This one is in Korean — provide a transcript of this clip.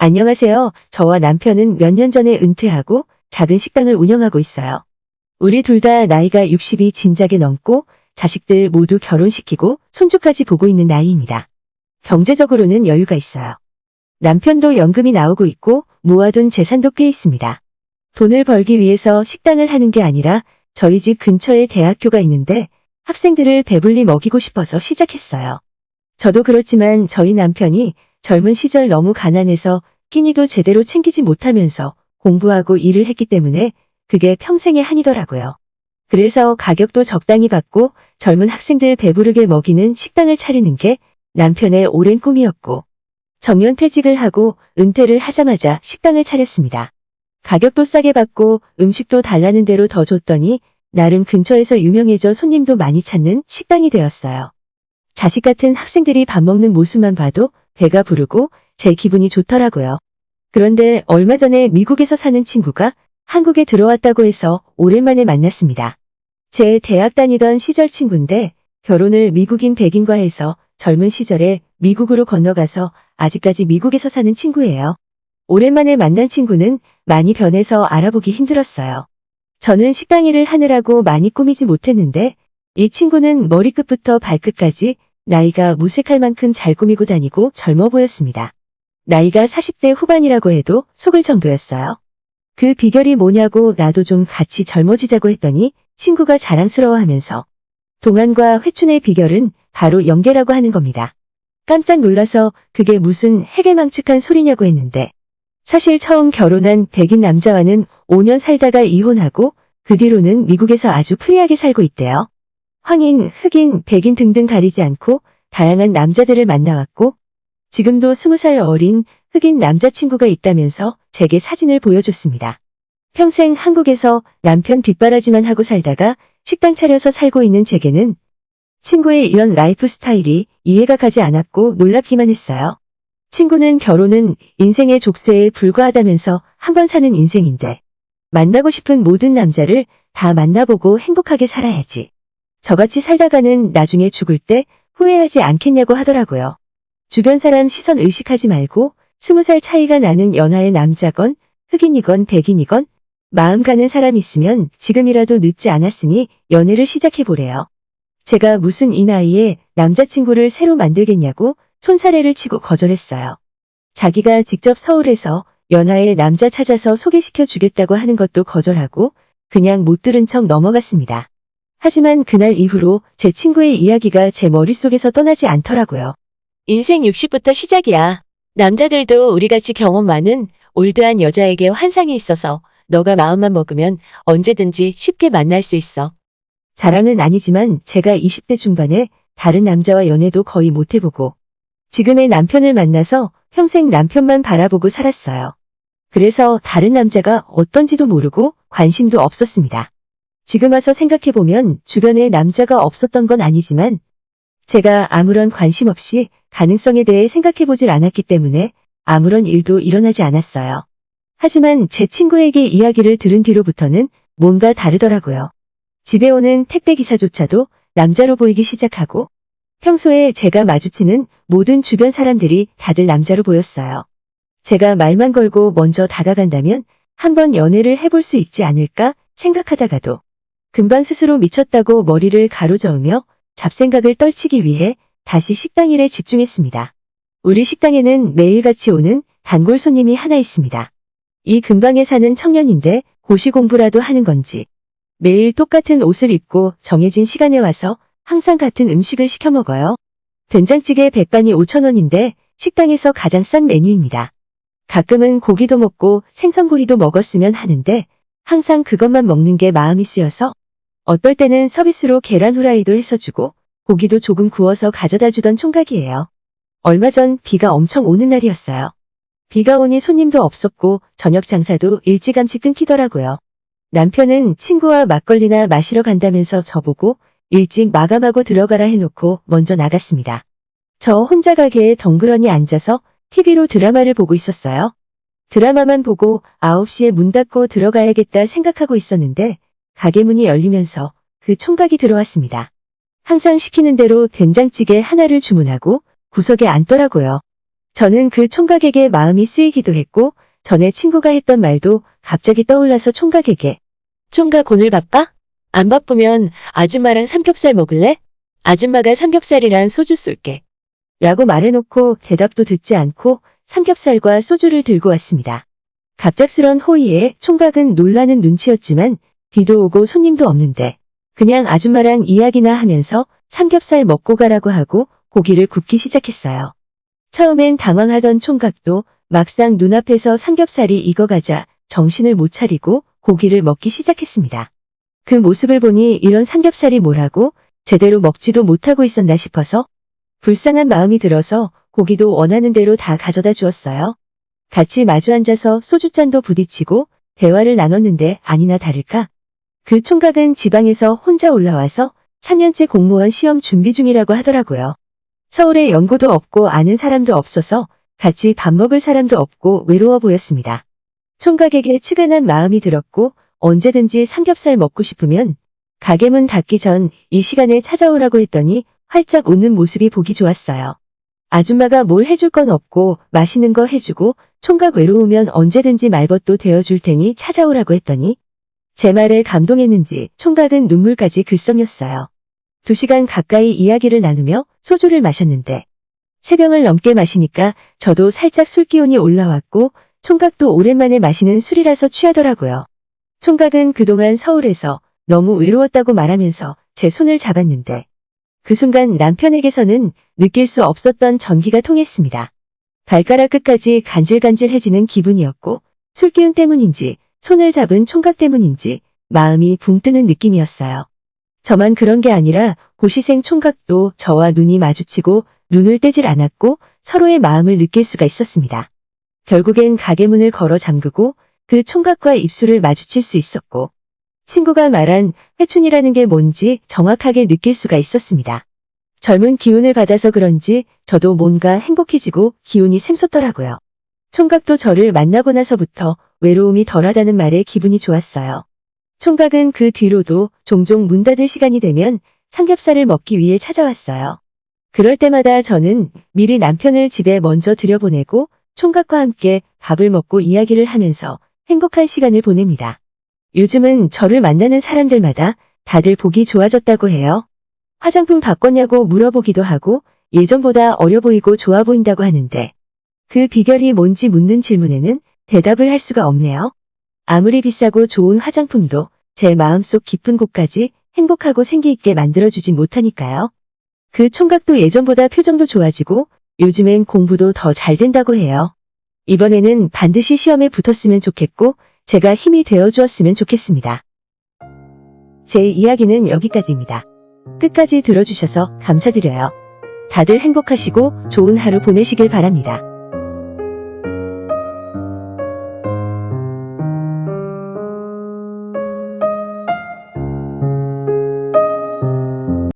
안녕하세요. 저와 남편은 몇 년 전에 은퇴하고 작은 식당을 운영하고 있어요. 우리 둘 다 나이가 60이 진작에 넘고 자식들 모두 결혼시키고 손주까지 보고 있는 나이입니다. 경제적으로는 여유가 있어요. 남편도 연금이 나오고 있고 모아둔 재산도 꽤 있습니다. 돈을 벌기 위해서 식당을 하는 게 아니라 저희 집 근처에 대학교가 있는데 학생들을 배불리 먹이고 싶어서 시작했어요. 저도 그렇지만 저희 남편이 젊은 시절 너무 가난해서 끼니도 제대로 챙기지 못하면서 공부하고 일을 했기 때문에 그게 평생의 한이더라고요. 그래서 가격도 적당히 받고 젊은 학생들 배부르게 먹이는 식당을 차리는 게 남편의 오랜 꿈이었고, 정년퇴직을 하고 은퇴를 하자마자 식당을 차렸습니다. 가격도 싸게 받고 음식도 달라는 대로 더 줬더니 나름 근처에서 유명해져 손님도 많이 찾는 식당이 되었어요. 자식 같은 학생들이 밥 먹는 모습만 봐도 배가 부르고 제 기분이 좋더라고요. 그런데 얼마 전에 미국에서 사는 친구가 한국에 들어왔다고 해서 오랜만에 만났습니다. 제 대학 다니던 시절 친구인데 결혼을 미국인 백인과 해서 젊은 시절에 미국으로 건너가서 아직까지 미국에서 사는 친구예요. 오랜만에 만난 친구는 많이 변해서 알아보기 힘들었어요. 저는 식당 일을 하느라고 많이 꾸미지 못했는데 이 친구는 머리끝부터 발끝까지 나이가 무색할 만큼 잘 꾸미고 다니고 젊어 보였습니다. 나이가 40대 후반이라고 해도 속을 정도였어요. 그 비결이 뭐냐고 나도 좀 같이 젊어지자고 했더니 친구가 자랑스러워하면서 동안과 회춘의 비결은 바로 연계라고 하는 겁니다. 깜짝 놀라서 그게 무슨 해괴망측한 소리냐고 했는데 사실 처음 결혼한 백인 남자와는 5년 살다가 이혼하고 그 뒤로는 미국에서 아주 프리하게 살고 있대요. 황인, 흑인, 백인 등등 가리지 않고 다양한 남자들을 만나왔고 지금도 20살 어린 흑인 남자친구가 있다면서 제게 사진을 보여줬습니다. 평생 한국에서 남편 뒷바라지만 하고 살다가 식당 차려서 살고 있는 제게는 친구의 이런 라이프 스타일이 이해가 가지 않았고 놀랍기만 했어요. 친구는 결혼은 인생의 족쇄에 불과하다면서 한 번 사는 인생인데 만나고 싶은 모든 남자를 다 만나보고 행복하게 살아야지. 저같이 살다가는 나중에 죽을 때 후회하지 않겠냐고 하더라고요. 주변 사람 시선 의식하지 말고 20살 차이가 나는 연하의 남자건 흑인이건 백인이건 마음 가는 사람 있으면 지금이라도 늦지 않았으니 연애를 시작해보래요. 제가 무슨 이 나이에 남자친구를 새로 만들겠냐고 손사래를 치고 거절했어요. 자기가 직접 서울에서 연하의 남자 찾아서 소개시켜 주겠다고 하는 것도 거절하고 그냥 못 들은 척 넘어갔습니다. 하지만 그날 이후로 제 친구의 이야기가 제 머릿속에서 떠나지 않더라고요. 인생 60부터 시작이야. 남자들도 우리같이 경험 많은 올드한 여자에게 환상이 있어서 너가 마음만 먹으면 언제든지 쉽게 만날 수 있어. 자랑은 아니지만 제가 20대 중반에 다른 남자와 연애도 거의 못 해보고 지금의 남편을 만나서 평생 남편만 바라보고 살았어요. 그래서 다른 남자가 어떤지도 모르고 관심도 없었습니다. 지금 와서 생각해보면 주변에 남자가 없었던 건 아니지만 제가 아무런 관심 없이 가능성에 대해 생각해보질 않았기 때문에 아무런 일도 일어나지 않았어요. 하지만 제 친구에게 이야기를 들은 뒤로부터는 뭔가 다르더라고요. 집에 오는 택배기사조차도 남자로 보이기 시작하고 평소에 제가 마주치는 모든 주변 사람들이 다들 남자로 보였어요. 제가 말만 걸고 먼저 다가간다면 한번 연애를 해볼 수 있지 않을까 생각하다가도 금방 스스로 미쳤다고 머리를 가로저으며 잡생각을 떨치기 위해 다시 식당 일에 집중했습니다. 우리 식당에는 매일같이 오는 단골 손님이 하나 있습니다. 이 근방에 사는 청년인데 고시 공부라도 하는 건지 매일 똑같은 옷을 입고 정해진 시간에 와서 항상 같은 음식을 시켜 먹어요. 된장찌개 백반이 5,000원인데 식당에서 가장 싼 메뉴입니다. 가끔은 고기도 먹고 생선구이도 먹었으면 하는데 항상 그것만 먹는 게 마음이 쓰여서 어떨 때는 서비스로 계란 후라이도 했어주고 고기도 조금 구워서 가져다 주던 총각이에요. 얼마 전 비가 엄청 오는 날이었어요. 비가 오니 손님도 없었고 저녁 장사도 일찌감치 끊기더라고요. 남편은 친구와 막걸리나 마시러 간다면서 저보고 일찍 마감하고 들어가라 해놓고 먼저 나갔습니다. 저 혼자 가게에 덩그러니 앉아서 TV로 드라마를 보고 있었어요. 드라마만 보고 9시에 문 닫고 들어가야겠다 생각하고 있었는데 가게 문이 열리면서 그 총각이 들어왔습니다. 항상 시키는 대로 된장찌개 하나를 주문하고 구석에 앉더라고요. 저는 그 총각에게 마음이 쓰이기도 했고 전에 친구가 했던 말도 갑자기 떠올라서 총각에게 총각 오늘 바빠? 안 바쁘면 아줌마랑 삼겹살 먹을래? 아줌마가 삼겹살이랑 소주 쏠게. 라고 말해놓고 대답도 듣지 않고 삼겹살과 소주를 들고 왔습니다. 갑작스런 호의에 총각은 놀라는 눈치였지만 비도 오고 손님도 없는데 그냥 아줌마랑 이야기나 하면서 삼겹살 먹고 가라고 하고 고기를 굽기 시작했어요. 처음엔 당황하던 총각도 막상 눈앞에서 삼겹살이 익어가자 정신을 못 차리고 고기를 먹기 시작했습니다. 그 모습을 보니 이런 삼겹살이 뭐라고 제대로 먹지도 못하고 있었나 싶어서 불쌍한 마음이 들어서 고기도 원하는 대로 다 가져다 주었어요. 같이 마주 앉아서 소주잔도 부딪히고 대화를 나눴는데 아니나 다를까 그 총각은 지방에서 혼자 올라와서 3년째 공무원 시험 준비 중이라고 하더라고요. 서울에 연고도 없고 아는 사람도 없어서 같이 밥 먹을 사람도 없고 외로워 보였습니다. 총각에게 측은한 마음이 들었고 언제든지 삼겹살 먹고 싶으면 가게 문 닫기 전 이 시간에 찾아오라고 했더니 활짝 웃는 모습이 보기 좋았어요. 아줌마가 뭘 해줄 건 없고 맛있는 거 해주고 총각 외로우면 언제든지 말벗도 되어줄 테니 찾아오라고 했더니 제 말에 감동했는지 총각은 눈물까지 글썽였어요. 2시간 가까이 이야기를 나누며 소주를 마셨는데 3병을 넘게 마시니까 저도 살짝 술 기운이 올라왔고 총각도 오랜만에 마시는 술이라서 취하더라고요. 총각은 그동안 서울에서 너무 외로웠다고 말하면서 제 손을 잡았는데 그 순간 남편에게서는 느낄 수 없었던 전기가 통했습니다. 발가락 끝까지 간질간질해지는 기분이었고 술기운 때문인지 손을 잡은 총각 때문인지 마음이 붕 뜨는 느낌이었어요. 저만 그런 게 아니라 고시생 총각도 저와 눈이 마주치고 눈을 떼질 않았고 서로의 마음을 느낄 수가 있었습니다. 결국엔 가게 문을 걸어 잠그고 그 총각과 입술을 마주칠 수 있었고 친구가 말한 회춘이라는 게 뭔지 정확하게 느낄 수가 있었습니다. 젊은 기운을 받아서 그런지 저도 뭔가 행복해지고 기운이 샘솟더라고요. 총각도 저를 만나고 나서부터 외로움이 덜하다는 말에 기분이 좋았어요. 총각은 그 뒤로도 종종 문 닫을 시간이 되면 삼겹살을 먹기 위해 찾아왔어요. 그럴 때마다 저는 미리 남편을 집에 먼저 들여보내고 총각과 함께 밥을 먹고 이야기를 하면서 행복한 시간을 보냅니다. 요즘은 저를 만나는 사람들마다 다들 보기 좋아졌다고 해요. 화장품 바꿨냐고 물어보기도 하고 예전보다 어려 보이고 좋아 보인다고 하는데 그 비결이 뭔지 묻는 질문에는 대답을 할 수가 없네요. 아무리 비싸고 좋은 화장품도 제 마음속 깊은 곳까지 행복하고 생기 있게 만들어주지 못하니까요. 그 총각도 예전보다 표정도 좋아지고 요즘엔 공부도 더 잘 된다고 해요. 이번에는 반드시 시험에 붙었으면 좋겠고 제가 힘이 되어주었으면 좋겠습니다. 제 이야기는 여기까지입니다. 끝까지 들어주셔서 감사드려요. 다들 행복하시고 좋은 하루 보내시길 바랍니다.